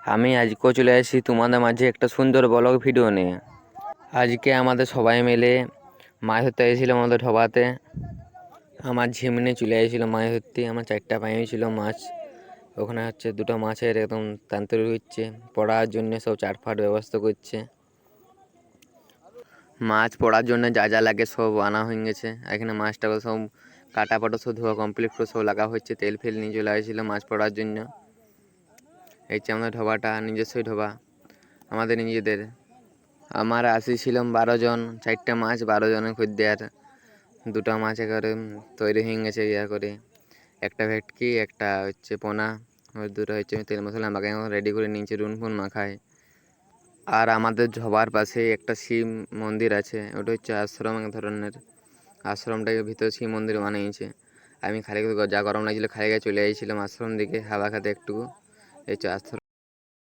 আমি আজকেও চলে আসি তোমাদের মাঝে একটা সুন্দর ব্লগ ভিডিও নিয়ে। আজকে আমাদের সবাই মিলে মাছ ধরতে এসেছিলাম আমাদের ঢবাতে। আমার ঝিমনে চলে এসেছিলো মাছ ধরতে। আমার 4টা পায়ে ছিল মাছ। ওখানে হচ্ছে দুটো মাছের একদম তান্তরি হচ্ছে, পড়ার জন্য সব চাটফাট ব্যবস্থা করছে। মাছ পড়ার জন্য যা যা লাগে সব আনা হয়ে গেছে। এখানে মাছটাকে সব কাটা পাটা সব ধোয়া কমপ্লিট করে সব লাগা হচ্ছে। তেল ফেল নিয়ে চলে আসছিল মাছ পড়ার জন্য। এই যে আমাদের ঢবাটা নিজস্বই ঢবা, আমাদের নিজেদের। আমরা আসিছিলাম 12 জন, 4টা মাছ, 12 জনের খদ্দের। দুটো মাছ করে তৈরি হয়ে গেছে করে, একটা ভেটকি, একটা হচ্ছে পোনা। ওই দুটো হচ্ছে তেল মশলা মাখায় রেডি করে নিয়েছে, রুন ফুন মাখায়। আর আমাদের ঢবার পাশে একটা শিব মন্দির আছে, ওটা হচ্ছে আশ্রম এক ধরনের। আশ্রমটাকে ভিতরে শিব মন্দির বানিয়েছে। আমি খালি যা গরম লাগছিল খালি গায়ে চলে আসছিলাম আশ্রম দিকে হাওয়া খাতে একটু। এই হচ্ছে আশ্রম।